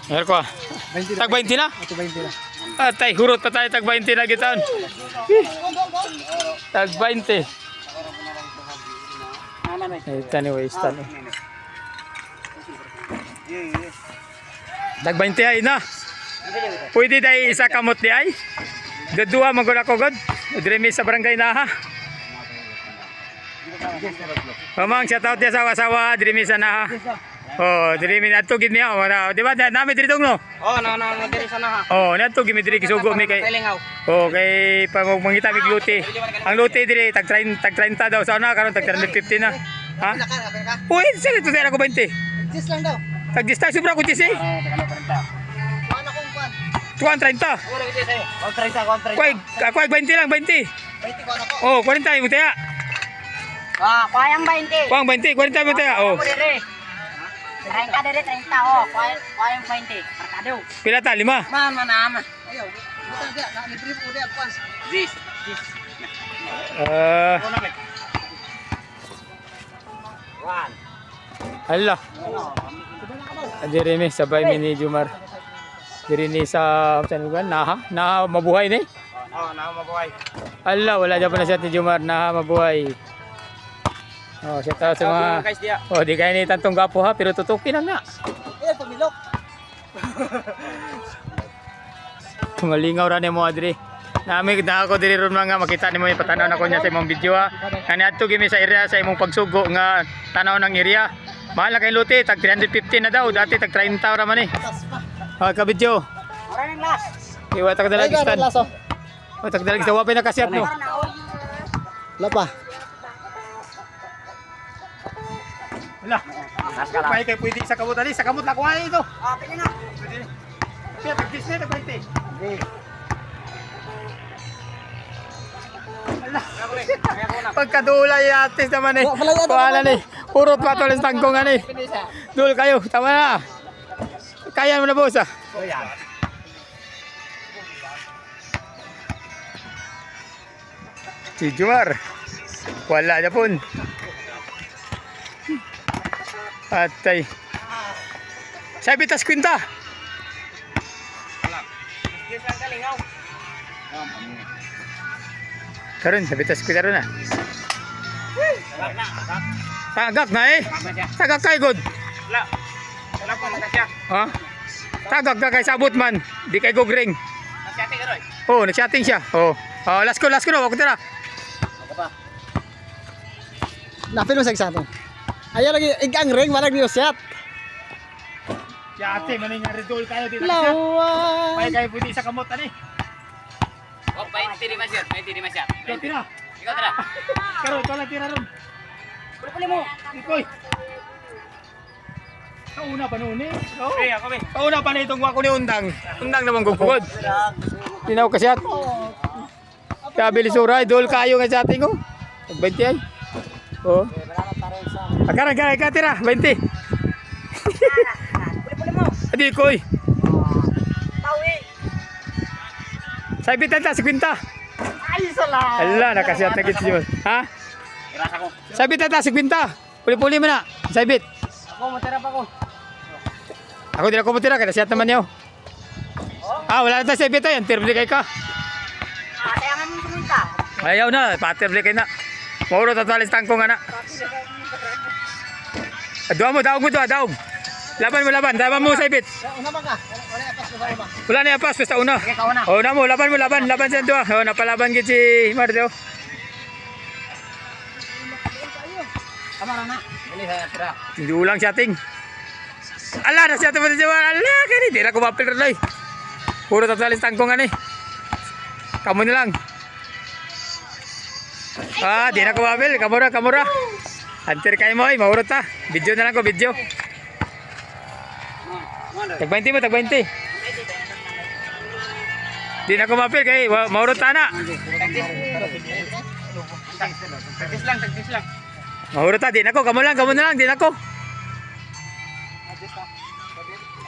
Meron ko. Tag 20 na? Ito 20 na. Atay, hurot pa tayo tag 20 na gitan. Tag 20. Ito ni waste ni. Tag 20 ay na. Pwede dahil isa kamot di ay. Gadua magula ko god. Dremi sa barangay na ha. Pamang shout out ya sawa-sawa Dremi sana ha. Oh, Dremi nato gid niya. Di ba nami diri tong no? Oh, no diri sana ha. Oh, nato gid mi diri kisugo mi kay. Oh, kay pamangita mi luti. Ang luti diri tag 30 daw sa una karon tag 350 na. Ha? Uy, sige to ako 20. 10 lang daw. Tag 10 tayo sobra ko 10 eh. Ano kung kwan? Tuwan 30. Wala gid sa'yo. Kontra. Ako ay 20 lang, 20. 20 ko ano ko. Oh, 40 mo tayo. Kuayang 20. Kuang 20, 40 mo tayo. Oh. Diri. 30 diri 30 oh. Kuayang 20. Markado. Pila ta? 5. Man. Ayaw. Buta dia na libre po dia kwan. This. One. Hala. Diri mi sabay mi ni Jumar. Diri ni sa saan lugar? Naha mabuhay ni. Oh, na mabuhay. Hala, wala dyan pa na siya ni Jumar. Naha mabuhay. Oh, siya tao sa mga... Guys dia. Oh, di kaya ni tantong gapo ha, pero tutukin na nga. Eh, pamilok. Malingaw ra ni mo adri. Nami na ako diri ron mga makita nimo yung patanaw na ko niya sa imong video ha. Kani adto gimi sa area sa imong pagsugo nga tanaw ng area. Mahal na kay luti tag 350 na daw, dati tag 30 ra man eh. Ka video. Ora ning last. Iwa tag dalag istan. Laso. O tag dalag sa wapay na kasyat no. Lapa. Wala. Pay kay pwede sa kamot ali, sa kamot na kuha ito. Pili na. Pwede. Kaya tag 10 na 20. Pagkadulay atis naman eh. Kuala ni. Purot pa tulis tangkongan eh. Dul kayo, tama na. Kaya mo na boss ah. Si Jumar. Wala na pun. Atay. Sabi tas kwinta. Yes lang kalingaw. Karon sabi tas kwinta ron na. Tagak na eh. Tagak kay god. Wala pa nakasya. Ha? Tagak na kay sabot man. Di kay gogring. Nasyate ka roy. Oh, nag-chatting siya. Oh. Oh, last ko na. Wag ko tira. Napil mo sa eksakto. Ayaw lagi igang ring malag niyo shot. Yate man nga redol kayo dito. Lawan. May kay pwede sa kamot ani. Oh, 20 di masyat. 20 di masyat. Ikaw tira. Ikaw tara. Karon wala tira ron. Puli mo. Ikoy. Kauna pa noon eh. Oh. Okay, ako be. Kauna pa na itong wako ni Undang. Undang naman gugugod. Tinaw ka siya. Sabi ni Sura, idol kayo nga sa ating oh. 20 ay. Oh. Akarang ka tira, 20. Puli mo. Adi koy. Tawi. Sabi tata si Quinta. Ay salah. Ala nakasiyat na kit yun. Ha? Irasa ko. Sabi tata si Quinta. Puli-puli mo na. Sabit. Ako matira pa ko. Ako di na ko matira kaya siyat naman niyo. Ah, wala na tayo sabit ay. Antirble kay ka. Kaya nga mong pumunta. Ayaw na, patirble kay na. Mauro tatalis tangkong ana. Daog mo, daog. Laban mo sabit. Una ba ka? Wala apas ko ba? Wala na yapas, basta una. Sige, ikaw na. Oh, na mo, laban siya doon. Oh, napalaban gid si Mardo. Kamara na. Dili sa tira. Hindi ulang chatting. Ala, na siya tayo sa ala, kani di na ko mapil ron. Puro tatalis tangkong ani. Kamu na lang. Ah, di na ko mapil, kamura. Antir kayo mo, maurot ta. Video na lang ko, video. Tag 20 mo, tag 20. Di na ko mapil kay maurot ta na. Tagtis lang. Maurot ta, di na ko, kamu na lang, di na ko.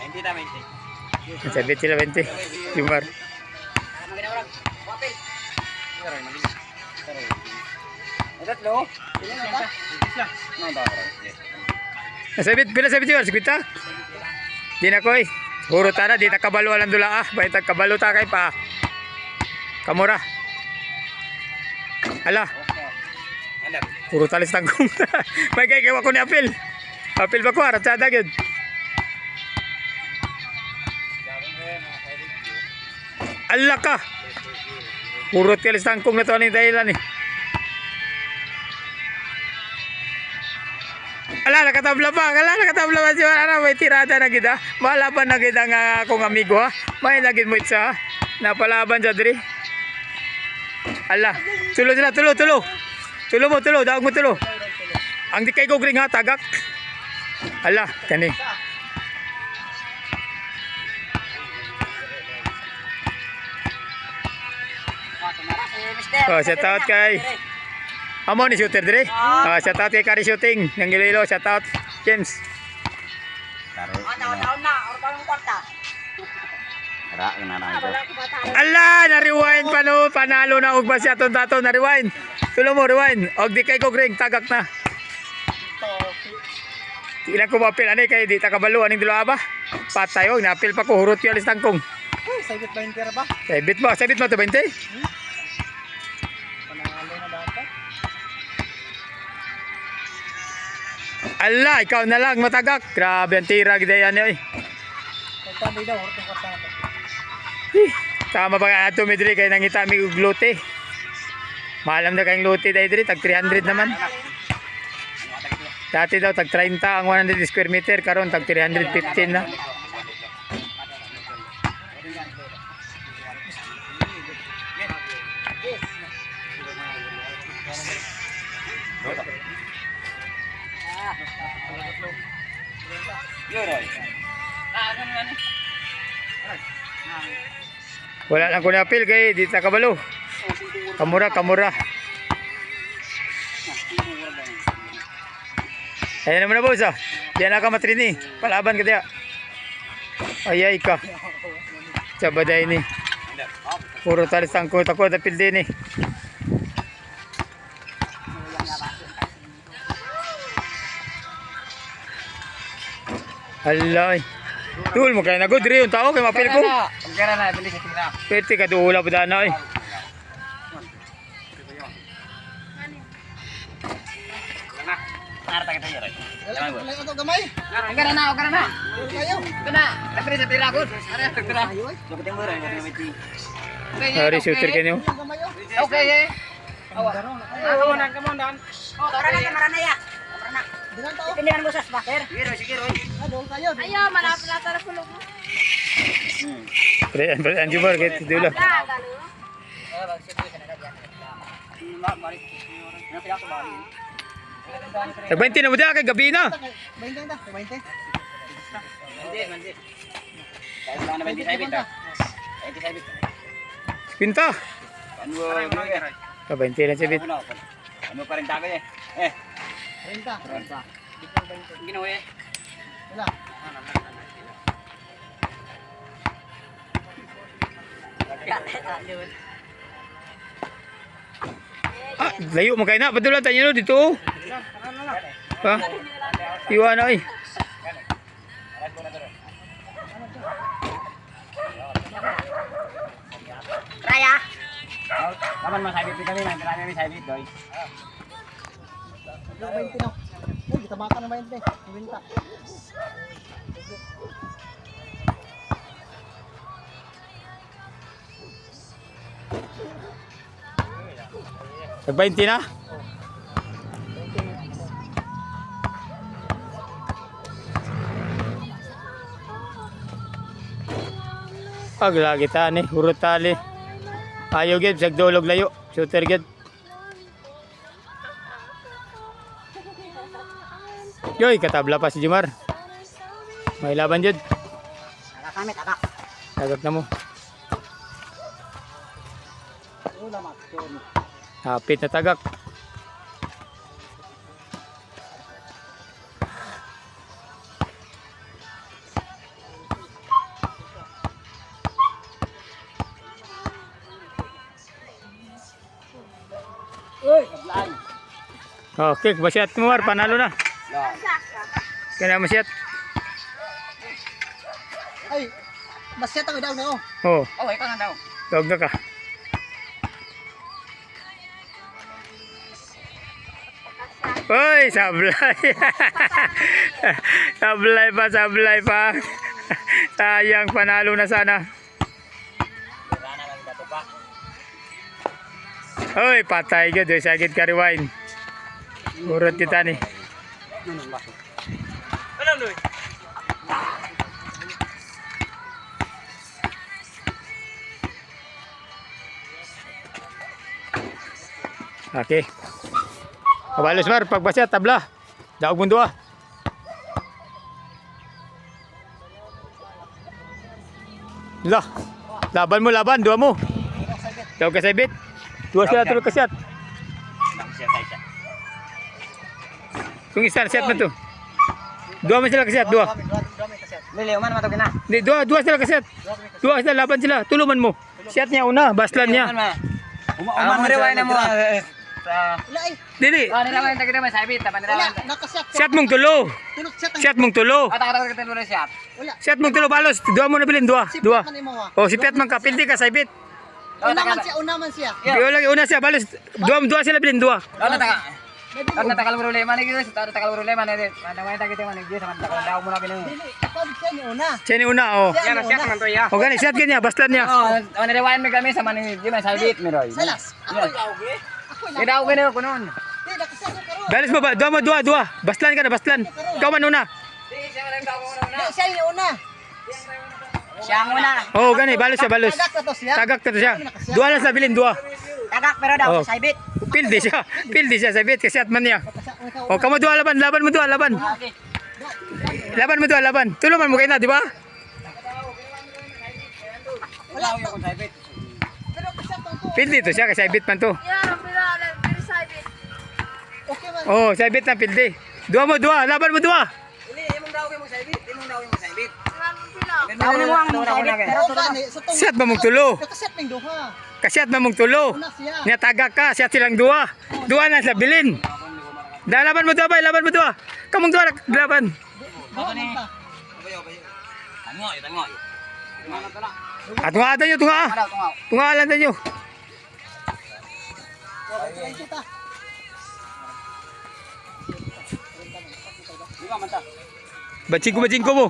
Hindi na 20. Sabit sila 20. Jumar. Ano ginawa? Wapil. Tatlo. Tagtis lang. Ano ba? Sabit, pila sabit yun, sabit ta. Di na ko eh. Hurot na, di ta kabalo lang dula ah. Bay ta kabalo ta kay pa. Kamura. Ala. Puro talis tangkong. May kay ko ni apil. Apil ba ko aratsada gyud. Ala ka. Puro talis tangkong na to ni dahilan eh. Ala nakatabla pa si Marana may tirada na gid ha. Malaban na gid ang akong amigo ha. May nagid mo itsa ha. Napalaban sa diri. Ala, tulo sila, tulo. Tulo mo, daog mo tulo. Ang di kay ko gring ha, tagak. Ala, kani. Oh, shout out kay Amo ni shooter dire. Shout out kay Kari Shooting ng Iloilo, shout out James. Taon na, orban mo kwarta. Ala, na-rewind pa no, panalo na og ba siya tato na-rewind. Tulo mo, rewind. Og di kay ko gring tagak na. Ilang ko mapil ani kay di ta kabalo aning dilo ba? Patay og napil pa ko hurot yo alis tangkong. Uy, sabit 20 ra ba? Sabit mo to 20. Panalo na dapat. Ala, ikaw na lang matagak. Grabe ang tira gid yan oy. Pagtabi daw hortong kasama. Tama ba ato mi diri kay nangita mi og lote. Malam na kayong lote dai diri tag 300 naman. Dati daw tag 30 ang 100 square meter karon tag 315 na. Wala lang ko na apil kay di ta kabalo. Kamura. Ayan naman na boss ah. Diyan na ka matrini. Palaban ka diya. Ayay ka. Sabaday ni. Puro talis tangko tako tapil din eh. Alay. Dul mo kay nagod diri yung tao kay mapil ko. Kaya na, bilis sa tira. Pwede ka duula pa dana eh. Narta kita yun. Wala ako gamay. Agara na. Kayo. Ito na, bilis sa tira ko. Ara, tira. Dapat yung mura, yung may Sorry shooter kanyo. Gamay yo. Okay, eh. Come on, Dan. Oh, tara na ya. Tara na. Dinan tao. Pindihan mo sa spatter. Sige, Roy. Ado kayo. Ayo, malapit na tara pulog mo. Pre, anjo bar kay dulo. Sa 20 na mo diya kay gabi na. 20 ta, 20. Pinta. Sa 20 na sibit. Ano pa rin tago eh. 30. Ginawa eh. Wala. Ah, layo mo kay na. Padula tayo no dito. Ha? Iwan na eh. Raya. Kapan masabit kami, nandiyan kami sabit doy. 20 no. Uy, gitamatan na 20. 20. Sa 20 na. Pag lagi tani, hurot tali. Ayaw gid, sagdolog layo. Shooter gid. Yoy, katabla pa si Jimar. May laban jud. Tagak kami, tagak. Tagak na mo. Hapit na tagak. Uy, kablaan. Okay, masyat mo Mar, panalo na. Kaya masyat. Ay, masyat ang daw na oh. Oh, Oh, ikaw na daw. tawag na ka. Uy, sablay. Sablay pa. Sayang, panalo na sana. Uy, patay ka. Doy, sagit ka rewind. Urot kita ni. Okay. Kabalos mar, pagbasya, tabla. Daog mundo ah. Lah. Laban mo, laban. Dua mo. Daog ka sa ibit. Dua sila tulog kasyat. Kung isa, set mo to. Dua mo sila kasyat, dua. Lili, uman matugin na. Hindi, dua sila kasyat. Dua sila, laban sila. Tuluman mo. Siat niya una, baslan niya. Uman mo rewind na mo. Wala ay. Dili. Oh, nirawain tayo kita may sabit. Tapan Wala, nirawain. nakasyat. Siat mong tulo. Tulog syat ang. Siat mong tulo. Atak-atak kita dulu siap. Wala. Siat mong tulo, balos. Dua mo na bilin, dua. Si Dua. Piat man imo ha. Oh, si Piat man ka, pildi ka, saibit. Una man siya. Iyo lagi, una siya, balos. Dua sila bilin, dua. Lawan taka. Lawan takal problema ni guys. Takal problema ni. Namain tayo kita man guys. Sama takal daw mo na pinang. Dili, ikaw siya ni una. Siya ni una, oh. Siya ni una. man to ya. O gani, siat ka niya, baslan niya. Oh, nirawain mi kami sama ni di may sabit mi roy. Salas. Ako yawgi. Ako Ni daw gani ko noon. Di nakasyat ka karon. Balos mo ba? Dua. Baslan ka na, baslan. Ikaw man una. Di siya ni una. Siya ang una. Oh, gani, balos siya, balos. Tagak na to siya. Tagak na to siya. Dua lang sa bilin, dua. Tagak pero daw Oh. sabit. Pildi siya, saibit, kasi at man niya. O, kamo dua, laban mo dua, laban. Okay. Laban mo dua, laban. Tulungan mo kayo na, di ba? Wala Daw yung sabit. pero kasyat ang to. Pildi to siya, kasi saibit man to. Yan, ang pinala. Pinisabit. Okay man. Oh, saibit na pildi. Dua mo dua, laban mo dua. Ili, imong daw yung sabit. Imong daw yung sabit. Yan, ang pinala. Daw ni mo ang sabit pero Pero gani sa tong. Siat ba mong tulo? Nakasyat ning duha. Kasyat ba mong tulo? Una siya. Nga tagak ka, siya silang dua. Dua na sa bilin. Laban mo dua ba? Laban mo dua. Kamong dua laban. Duha man ta. Tango. At tunga ata nyo, tunga. Daw tungaw. Tunga lang nyo. Ay kita. Di ba man ta? Bajing ko mo.